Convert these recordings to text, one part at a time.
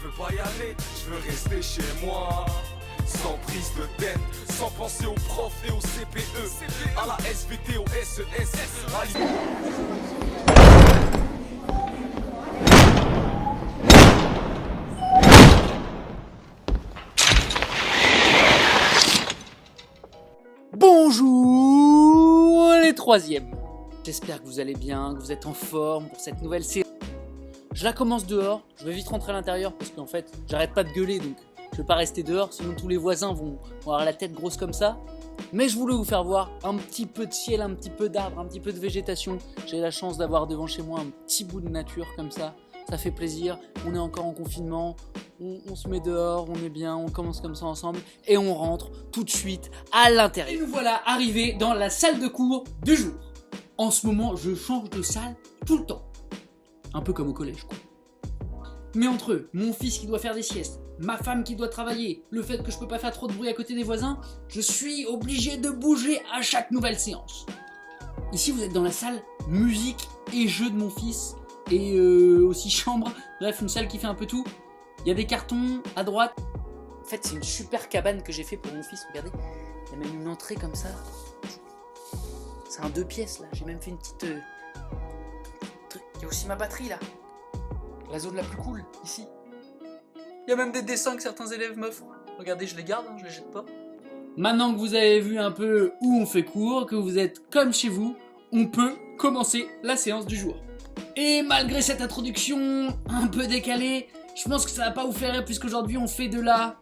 veux pas y aller, je veux rester chez moi. Sans prise de tête, sans penser aux profs et aux CPE, à la SVT, au SES, Bonjour les troisièmes. J'espère que vous allez bien, que vous êtes en forme pour cette nouvelle série. Je la commence dehors, je vais vite rentrer à l'intérieur parce qu'en fait j'arrête pas de gueuler, donc je vais pas rester dehors, sinon tous les voisins vont avoir la tête grosse comme ça. Mais je voulais vous faire voir un petit peu de ciel, un petit peu d'arbres, un petit peu de végétation. J'ai la chance d'avoir devant chez moi un petit bout de nature comme ça fait plaisir. On est encore en confinement, on se met dehors, on est bien, on commence comme ça ensemble et on rentre tout de suite à l'intérieur. Et nous voilà arrivés dans la salle de cours du jour. En ce moment, je change de salle tout le temps. Un peu comme au collège, quoi. Mais entre eux, mon fils qui doit faire des siestes, ma femme qui doit travailler, le fait que je peux pas faire trop de bruit à côté des voisins, je suis obligé de bouger à chaque nouvelle séance. Ici, vous êtes dans la salle musique et jeux de mon fils, et aussi chambre, bref, une salle qui fait un peu tout. Il y a des cartons à droite. En fait, c'est une super cabane que j'ai fait pour mon fils, regardez. Il y a même une entrée comme ça. C'est un 2 pièces là, j'ai même fait une petite... truc. Il y a aussi ma batterie là. La zone la plus cool, ici. Il y a même des dessins que certains élèves m'offrent. Regardez, je les garde, je les jette pas. Maintenant que vous avez vu un peu où on fait cours, que vous êtes comme chez vous, on peut commencer la séance du jour. Et malgré cette introduction un peu décalée, je pense que ça va pas vous faire rire puisqu'aujourd'hui on fait de la...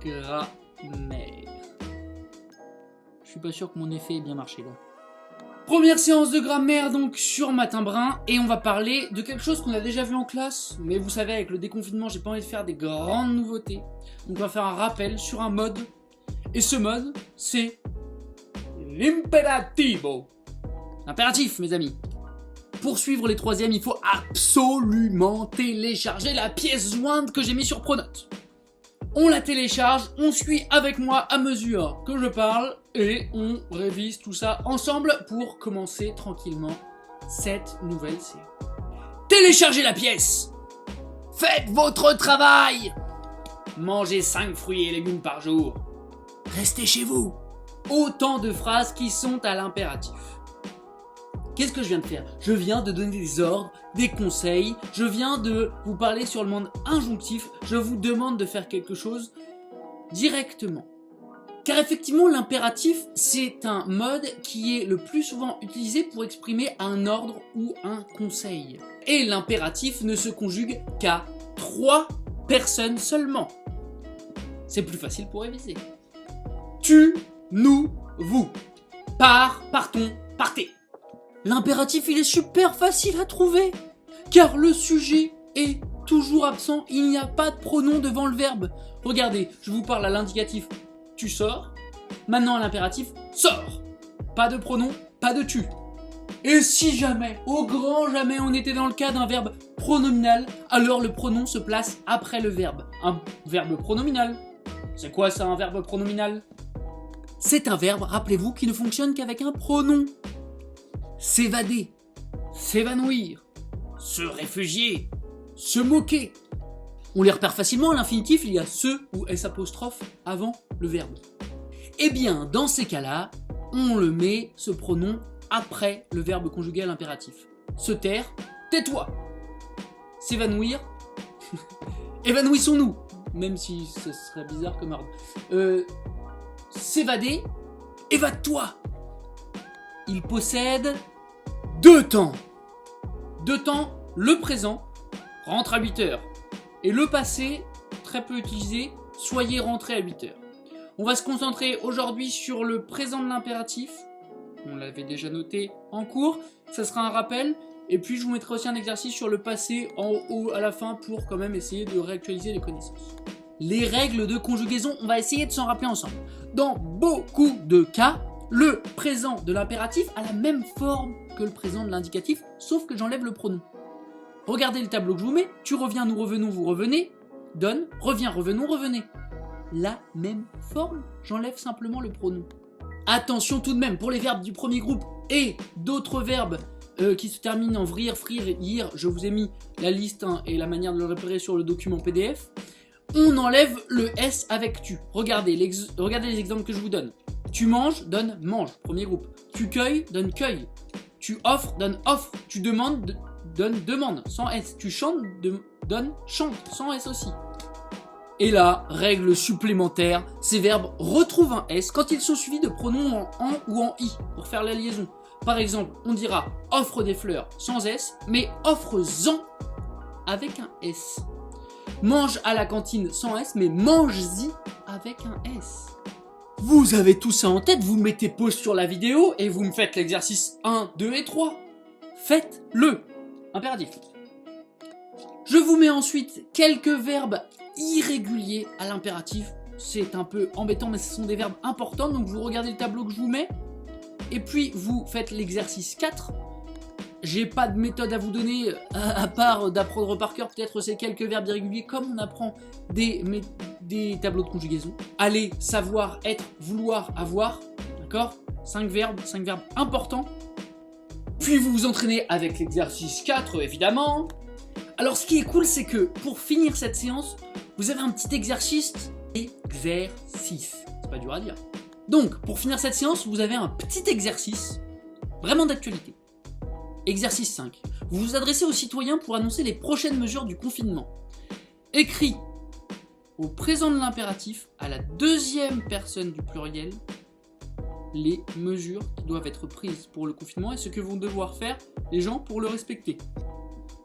grammaire. Je suis pas sûr que mon effet ait bien marché là. Première séance de grammaire donc sur Matin Brun et on va parler de quelque chose qu'on a déjà vu en classe, mais vous savez avec le déconfinement j'ai pas envie de faire des grandes nouveautés, donc on va faire un rappel sur un mode, et ce mode c'est l'imperativo. Impératif mes amis. Pour suivre les troisièmes il faut absolument télécharger la pièce jointe que j'ai mis sur Pronote. On la télécharge, on suit avec moi à mesure que je parle et on révise tout ça ensemble pour commencer tranquillement cette nouvelle série. Téléchargez la pièce! Faites votre travail! Mangez 5 fruits et légumes par jour. Restez chez vous. Autant de phrases qui sont à l'impératif. Qu'est-ce que je viens de faire? Je viens de donner des ordres, des conseils, je viens de vous parler sur le monde injonctif, je vous demande de faire quelque chose directement. Car effectivement, l'impératif, c'est un mode qui est le plus souvent utilisé pour exprimer un ordre ou un conseil. Et l'impératif ne se conjugue qu'à 3 personnes seulement. C'est plus facile pour réviser. Tu, nous, vous. Pars, partons, partez. L'impératif, il est super facile à trouver, car le sujet est toujours absent, il n'y a pas de pronom devant le verbe. Regardez, je vous parle à l'indicatif, tu sors, maintenant à l'impératif, sors. Pas de pronom, pas de tu. Et si jamais, au grand jamais, on était dans le cas d'un verbe pronominal, alors le pronom se place après le verbe. Un verbe pronominal. C'est quoi ça, un verbe pronominal? C'est un verbe, rappelez-vous, qui ne fonctionne qu'avec un pronom. S'évader, s'évanouir, se réfugier, se moquer. On les repère facilement à l'infinitif, il y a se ou s' avant le verbe. Eh bien, dans ces cas-là, on le met, ce pronom, après le verbe conjugué à l'impératif. Se taire, tais-toi. S'évanouir, évanouissons-nous, même si ce serait bizarre comme ordre. S'évader, évade-toi. Il possède 2 temps. 2 temps, le présent, rentre à 8h. Et le passé, très peu utilisé, soyez rentré à 8h. On va se concentrer aujourd'hui sur le présent de l'impératif. On l'avait déjà noté en cours, ça sera un rappel. Et puis je vous mettrai aussi un exercice sur le passé en haut à la fin pour quand même essayer de réactualiser les connaissances. Les règles de conjugaison, on va essayer de s'en rappeler ensemble. Dans beaucoup de cas, le présent de l'impératif a la même forme que le présent de l'indicatif, sauf que j'enlève le pronom. Regardez le tableau que je vous mets, tu reviens, nous revenons, vous revenez, donne, reviens, revenons, revenez. La même forme, j'enlève simplement le pronom. Attention tout de même, pour les verbes du premier groupe et d'autres verbes qui se termine en vrir, frire, ir. Je vous ai mis la liste et la manière de le repérer sur le document PDF. On enlève le S avec tu. Regardez les exemples que je vous donne. Tu manges, donne mange, premier groupe. Tu cueilles, donne cueille. Tu offres, donne offre. Tu demandes, donne demande, sans S. Tu chantes, donne chante, sans S aussi. Et là, règle supplémentaire, ces verbes retrouvent un S quand ils sont suivis de pronoms en ou en I pour faire la liaison. Par exemple, on dira offre des fleurs sans S, mais offre-en avec un S. Mange à la cantine sans S, mais mange-y avec un S. Vous avez tout ça en tête, vous mettez pause sur la vidéo et vous me faites l'exercice 1, 2 et 3. Faites-le. Impératif. Je vous mets ensuite quelques verbes irréguliers à l'impératif. C'est un peu embêtant, mais ce sont des verbes importants, donc vous regardez le tableau que je vous mets. Et puis vous faites l'exercice 4. J'ai pas de méthode à vous donner, à part d'apprendre par cœur peut-être ces quelques verbes irréguliers, comme on apprend des tableaux de conjugaison. Allez, savoir, être, vouloir, avoir, d'accord ? 5 verbes importants. Puis vous vous entraînez avec l'exercice 4, évidemment. Alors ce qui est cool, c'est que pour finir cette séance, vous avez un petit exercice. C'est pas dur à dire. Donc, pour finir cette séance, vous avez un petit exercice, vraiment d'actualité. Exercice 5. Vous vous adressez aux citoyens pour annoncer les prochaines mesures du confinement. Écrit au présent de l'impératif, à la deuxième personne du pluriel, les mesures qui doivent être prises pour le confinement et ce que vont devoir faire les gens pour le respecter.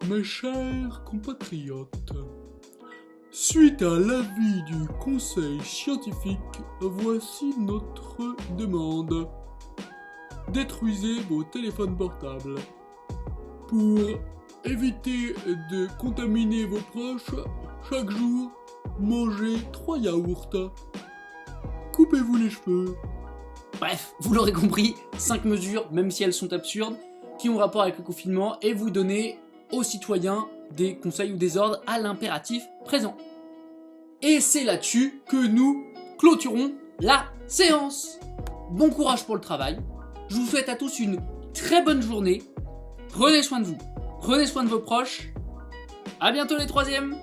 Mes chers compatriotes, suite à l'avis du conseil scientifique, voici notre demande. Détruisez vos téléphones portables. Pour éviter de contaminer vos proches, chaque jour, mangez 3 yaourts. Coupez-vous les cheveux. Bref, vous l'aurez compris, 5 mesures, même si elles sont absurdes, qui ont rapport avec le confinement, et vous donnez aux citoyens des conseils ou des ordres à l'impératif présent. Et c'est là-dessus que nous clôturons la séance. Bon courage pour le travail. Je vous souhaite à tous une très bonne journée. Prenez soin de vous. Prenez soin de vos proches. À bientôt les troisièmes.